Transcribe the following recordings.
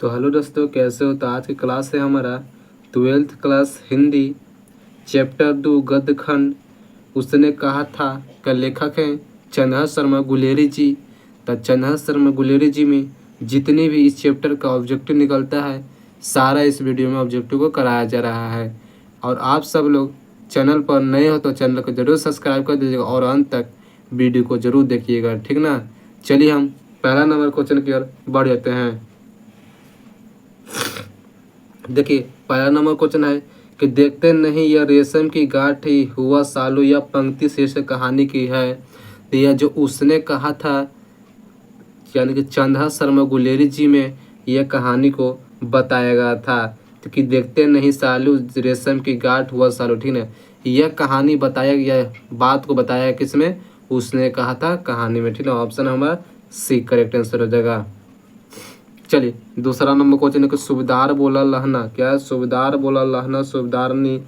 तो हेलो दोस्तों, कैसे हो। तो आज की क्लास है हमारा 12th क्लास हिंदी चैप्टर 2 गद्य खंड उसने कहा था का लेखक हैं चन्हा शर्मा गुलेरी जी। तो चन्हा शर्मा गुलेरी जी में जितने भी इस चैप्टर का ऑब्जेक्टिव निकलता है सारा इस वीडियो में ऑब्जेक्टिव को कराया जा रहा है। और आप सब लोग चैनल पर नए हो तो चैनल को जरूर सब्सक्राइब कर दीजिएगा और अंत तक वीडियो को जरूर देखिएगा, ठीक ना। चलिए हम पहला नंबर क्वेश्चन की ओर बढ़ जाते हैं। देखिए पहला नंबर क्वेश्चन है कि देखते नहीं यह रेशम की गाठ ही हुआ सालू, यह पंक्ति शीर्षक कहानी की है। तो यह जो उसने कहा था यानी कि चंदा शर्मा गुलेरी जी में यह कहानी को बताया गया था। तो कि देखते नहीं सालू रेशम की गाठ हुआ सालू, ठीक है। यह कहानी बताया गया, बात को बताया किसमें, उसने कहा था कहानी में, ठीक है। ऑप्शन हमारा सी करेक्ट आंसर हो जाएगा। चलिए दूसरा नंबर क्वेश्चन है कि सूबेदार बोला लहना, क्या है, सूबेदार बोला लहना सूबेदारनी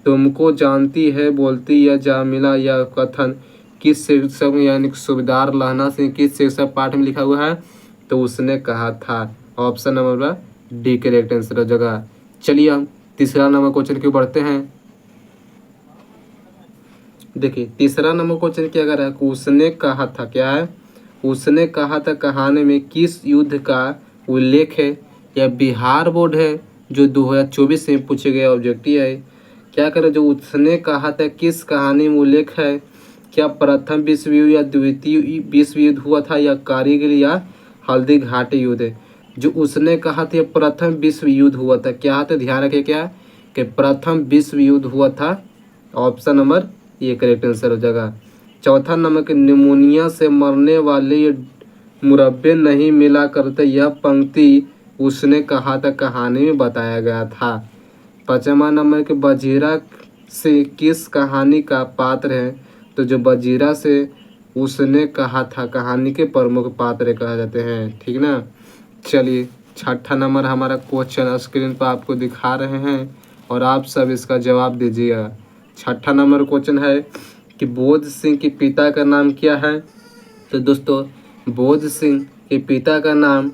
तुमको जानती है बोलती या जामिला, यह कथन किस शीर्षक में यानी कि सूबेदार लहना सिंह किस शीर्षक पाठ में लिखा हुआ है। तो उसने कहा था। Option number D correct answer हो जाएगा। चलिए हम तीसरा नंबर क्वेश्चन की बढ़ते हैं। देखिए तीसरा नंबर क्वेश्चन क्या कर रहा है कि उसने कहा था, क्या है, उसने कहा था कहानी में किस युद्ध का उल्लेख है। या बिहार बोर्ड है जो 2024 में पूछे गए ऑब्जेक्टिव है। क्या करे जो उसने कहा था किस कहानी में उल्लेख है। क्या प्रथम विश्व युद्ध या द्वितीय विश्व युद्ध हुआ था या कारगिल या हल्दी घाटी युद्ध है। जो उसने कहा था प्रथम विश्व युद्ध हुआ था, क्या था, ध्यान रखिए क्या कि प्रथम विश्व युद्ध हुआ था। ऑप्शन नंबर ये करेक्ट आंसर हो जाएगा। चौथा नंबर के निमोनिया से मरने वाले ये मुरब्बे नहीं मिला करते, यह पंक्ति उसने कहा था कहानी में बताया गया था। पांचवा नंबर के बजीरा से किस कहानी का पात्र है। तो जो बजीरा से उसने कहा था कहानी के प्रमुख पात्र कहा जाते हैं, ठीक ना। चलिए छठा नंबर हमारा क्वेश्चन स्क्रीन पर आपको दिखा रहे हैं और आप सब इसका जवाब दीजिएगा। छठा नंबर क्वेश्चन है कि बोध सिंह के पिता का नाम क्या है। तो दोस्तों बोध सिंह के पिता का नाम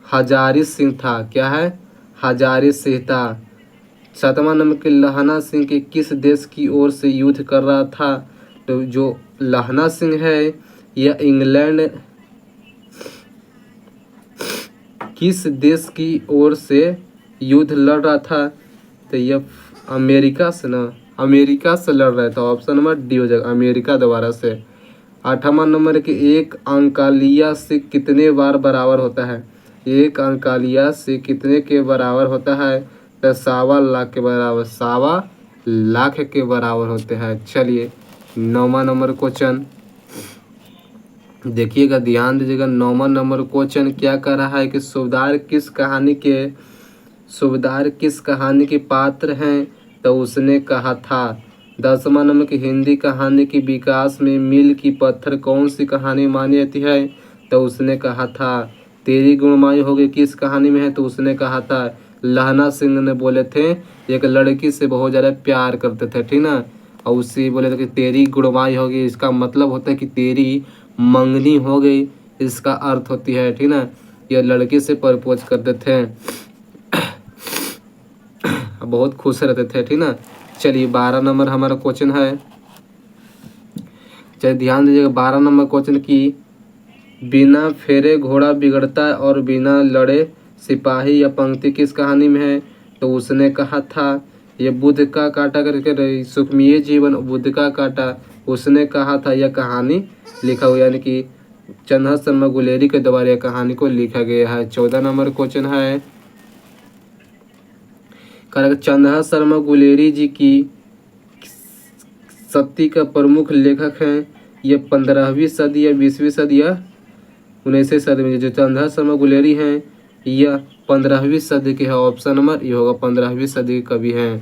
हजारी सिंह था, क्या है, हजारी सिंह था। सातवां नंबर के लहना सिंह के किस देश की ओर से युद्ध कर रहा था। तो जो लहना सिंह है यह इंग्लैंड किस देश की ओर से युद्ध लड़ रहा था। तो यह अमेरिका से ना, अमेरिका से लड़ रहा था। ऑप्शन नंबर डी हो जाएगा, अमेरिका दोबारा से। आठवां नंबर के एक अंकालिया से कितने बार बराबर होता है। एक अंकालिया से कितने के बराबर होता है। तो 1.25 लाख के बराबर, 1.25 लाख के बराबर होते हैं। चलिए नौवां नंबर क्वेश्चन देखिएगा, ध्यान दीजिएगा। नौवां नंबर क्वेश्चन क्या कर रहा है कि सूबेदार किस कहानी के पात्र हैं। तो उसने कहा था। 10वां नंबर की हिंदी कहानी के विकास में मील की पत्थर कौन सी कहानी मानी जाती है। तो उसने कहा था तेरी गुणमाई होगी किस कहानी में है। तो उसने कहा था लहना सिंह ने बोले थे एक लड़की से बहुत ज़्यादा प्यार करते थे, ठीक ना। और उसी बोले थे कि तेरी गुणमाई होगी, इसका मतलब होता है कि तेरी मंगनी हो गई, इसका अर्थ होती है, ठीक ना। यह लड़की से प्रपोज करते थे, बहुत खुश रहते थे, ठीक ना। चलिए 12 नंबर हमारा क्वेश्चन है। चलिए ध्यान दीजिएगा 12 नंबर क्वेश्चन की बिना फेरे घोड़ा बिगड़ता है और बिना लड़े सिपाही या पंक्ति किस कहानी में है। तो उसने कहा था ये बुद्ध का काटा करके सुखमय जीवन बुद्ध का काटा, उसने कहा था यह कहानी लिखा हुआ यानी कि चंदा शर्मा गुलेरी के द्वारा यह कहानी को लिखा गया है। 14 नंबर क्वेश्चन है चंदा शर्मा गुलेरी जी की सती का प्रमुख लेखक हैं। ये 15वीं सदी या 20वीं सदी या 19वीं सदी में जो चंदा शर्मा गुलेरी हैं यह 15वीं सदी के है। ऑप्शन नंबर ये होगा 15वीं सदी के कवि हैं।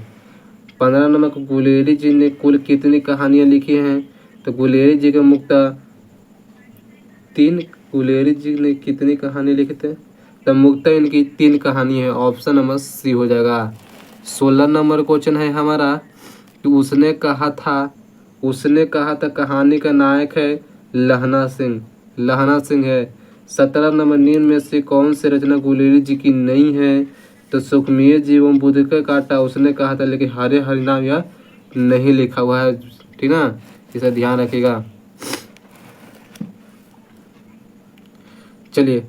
15 नंबर को गुलेरी जी ने कुल कितनी कहानियाँ लिखी हैं। तो गुलेरी जी के मुक्ता 3, गुलेरी जी ने कितनी कहानी लिखे थे। तो मुक्ता इनकी 3 कहानी है। ऑप्शन नंबर सी हो जाएगा। 16 नंबर क्वेश्चन है हमारा कि उसने कहा था कहानी का नायक है लहना सिंह है। 17 नंबर निम्न में से कौन से रचना गुलेरी जी की नहीं है? तो सुखमय जीवन बुध का काटा उसने कहा था, लेकिन हरे हरिनाम यह नहीं लिखा हुआ है, ठीक ना, इसे ध्यान रखिएगा। चलिए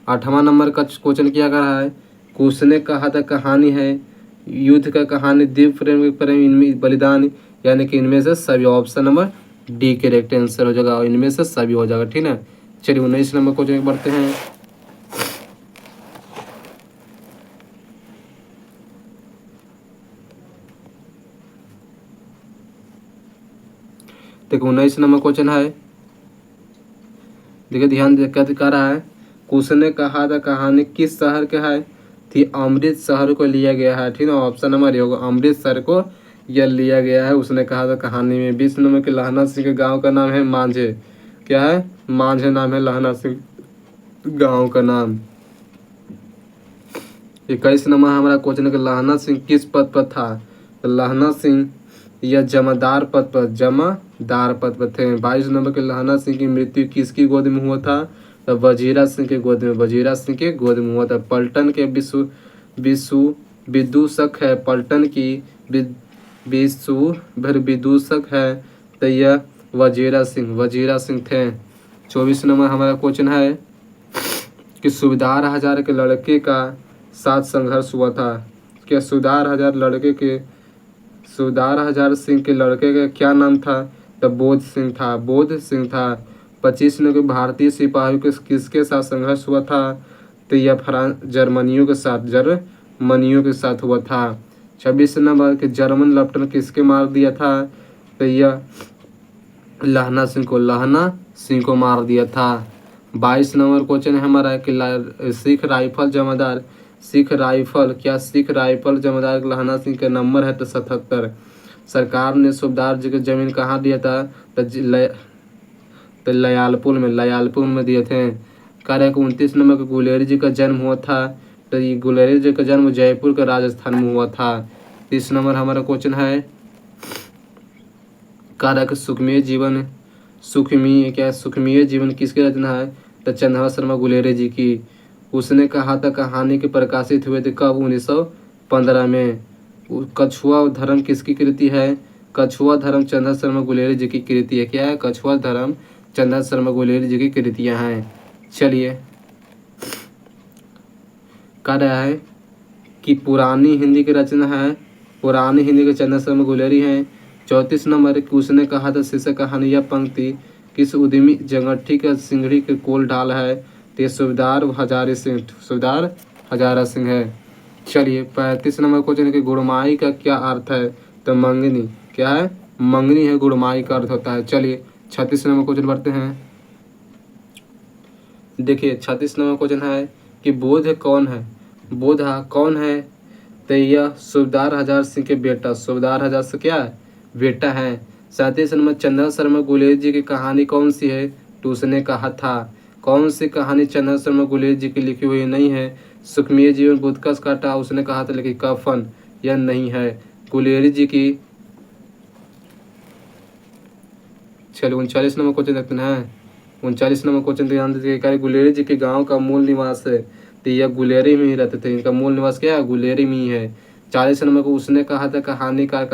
8वां नंबर का क्वेश्चन किया गया है, उसने कहा था कहानी है, युद्ध का कहानी, दिव्य प्रेम प्रेम, इनमें बलिदान, यानी कि इनमें से सभी, option number D correct answer हो जाएगा, इनमें से सभी हो जाएगा, ठीक ना। चलिए 19 नंबर क्वेश्चन बढ़ते हैं। देखो 19 नंबर क्वेश्चन है, देखिए ध्यान कर रहा है, उसने कहा था कहानी किस शहर का है? थी अमृत शहर को लिया गया है, ठीक है, ऑप्शन नंबर ये होगा, अमृतसर को यह लिया गया है। उसने कहा था कहानी में। 20 नंबर के लहना सिंह के गांव का नाम है मांझे, क्या है? मांझे नाम है लहना सिंह गांव का नाम। 21 नंबर हमारा क्वेश्चन है, लहना सिंह किस पद पर था? तो लहना सिंह यह जमादार पद पर, जमादार पद पर थे। 22 नंबर के लहना सिंह की मृत्यु किसकी गोद में हुआ था? तो वजीरा सिंह के गोद में, वजीरा सिंह के गोद में हुआ था। पलटन के विश्व विदूषक है, पलटन की विश्व विदूषक है, तो यह वजीरा सिंह थे। 24 नंबर हमारा क्वेश्चन है कि सूबेदार हजार के लड़के का साथ संघर्ष हुआ था। क्या सूबेदार हजार सिंह के लड़के का क्या नाम था? तो बोध सिंह था। 25 नंबर भारतीय सिपाहियों के किसके साथ संघर्ष हुआ था? तो यह जर्मनियों के साथ हुआ था। 26 नंबर के जर्मन लेफ्टिनेंट किसके मार दिया था? तो यह लहना सिंह को मार दिया था। 22 नंबर क्वेश्चन है हमारा कि सिख राइफल जमादार जमादार लहना सिंह का नंबर है? तो 77। सरकार ने सूबेदार जी को जमीन कहाँ दिया था? तो लयालपुर में दिए थे। कार्य को 29 नंबर के गुलेरी जी का जन्म हुआ था? तो ये गुलेरी जी का जन्म जयपुर का राजस्थान में हुआ था। 30 नंबर हमारा क्वेश्चन है, कार्य का सुखमय जीवन किसकी रचना है? तो चंद्रहास शर्मा गुलेरी जी की। उसने कहा था कहानी के प्रकाशित हुए थे कब? 1915 में। कछुआ धर्म किसकी कृति है? कछुआ धर्म चंद्रहास शर्मा गुलेरी जी की कृति है। क्या है? कछुआ धर्म चंद्रहास शर्मा गुलेरी जी की कृतियां हैं। चलिए कह रहा है कि पुरानी हिंदी की रचना है, पुरानी हिंदी के चंद्रहास शर्मा गुलेरी हैं। 34 नंबर उसने कहा था शीर्षक कहानी, यह पंक्ति किस उद्यमी जंगठी का सिंगड़ी के कोल ढाल है? तो सूबेदार हजारा सिंह है। चलिए 35 नंबर क्वेश्चन कि गुड़माई का क्या अर्थ है? तो मंगनी, क्या है? मंगनी है गुड़माई का अर्थ होता है। चलिए 36 नंबर क्वेश्चन बढ़ते हैं। देखिए 36 नंबर क्वेश्चन है कि बोध कौन है? तो यह सूबेदार हजार सिंह के बेटा, सूबेदार हजार से क्या है? बेटा है। 37 नंबर चंद्रहास शर्मा गुलेरी जी की कहानी कौन सी है? तो उसने कहा था। कौन सी कहानी चंद्रहास शर्मा गुलेरी जी की लिखी हुई नहीं है? सुखमय जीवन बुध का काटा उसने कहा था, लेकिन कफन यह नहीं है गुलेरी जी की। चलिए 39 नंबर क्वेश्चन देखते हैं। 39 नंबर क्वेश्चन ध्यान दीजिए, गुलेरी जी के गांव का मूल निवास है? तो यह गुलेरी में ही रहते थे, इनका मूल निवास क्या है? गुलेरी में ही है। 40 नंबर को उसने कहा था कहानीकार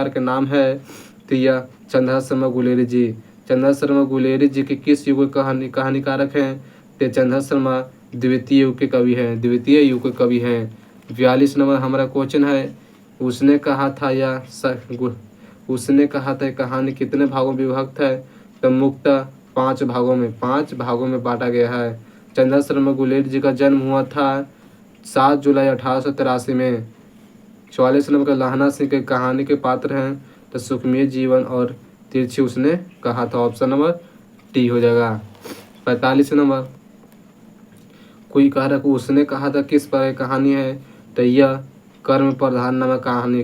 का नाम है? तो यह चंद्रहास शर्मा गुलेरी जी। चंद्रहास शर्मा गुलेरी जी के किस युग के कहानीकारक हैं? तो चंद्रहास शर्मा द्वितीय युग के कवि हैं। 42 नंबर हमारा क्वेश्चन है, उसने कहा था कहानी कितने भागों में विभक्त है? तो मुक्त 5 भागों में बांटा गया है। चंद्रहास शर्मा गुलेरी जी का जन्म हुआ था 7 जुलाई 1883 में। 44 नंबर का लहना सिंह के कहानी के पात्र हैं? तो सुखमय जीवन और तिरछी उसने कहा था, ऑप्शन नंबर टी हो जाएगा। 45 नंबर कोई कह रहा उसने कहा था किस पर कहानी है? तो यह कर्म प्रधान नामक कहानी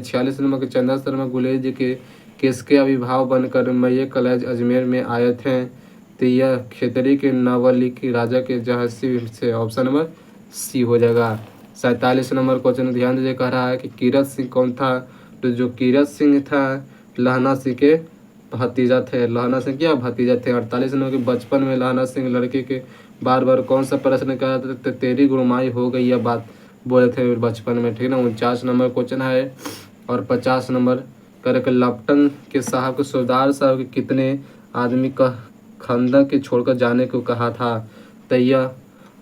46 नंबर के चंद्रहास शर्मा गुलेरी जी के किसके अभिभाव बनकर मय कॉलेज अजमेर में आए थे? तो यह खेतरी के नवलिखी राजा के जहसी से, ऑप्शन नंबर सी हो जाएगा। 47 नंबर क्वेश्चन ध्यान दीजिए, कह रहा है कि कीरत सिंह कौन था? तो जो कीरत सिंह था लहना सिंह के भतीजा थे। लहना सिंह क्या भतीजा थे। 48 नंबर के बचपन में लहना सिंह लड़के के बार बार कौन सा प्रश्न कहा था, तो तेरी गुरुमाई हो गई यह बात बोले थे बचपन में, ठीक ना। 49 नंबर क्वेश्चन है। और 50 नंबर करके लप्टन के साहब के सरदार साहब के कितने आदमी का खंदक के छोड़कर जाने को कहा था, तो यह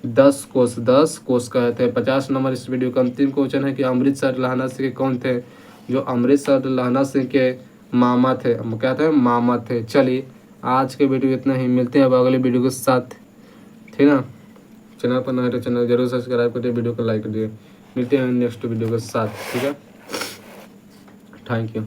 10 कोस कहे थे। 50 नंबर इस वीडियो का अंतिम क्वेश्चन है कि अमृतसर लहना सिंह के कौन थे, जो अमृतसर लहना सिंह के मामा थे, क्या थे, मामा थे। चलिए आज के वीडियो इतना ही, मिलते हैं अब अगले वीडियो के साथ, ठीक ना। चैनल पर नए तो चैनल जरूर सब्सक्राइब करिए, वीडियो को लाइक करिए। मिलते हैं नेक्स्ट वीडियो के साथ, ठीक है। Thank you.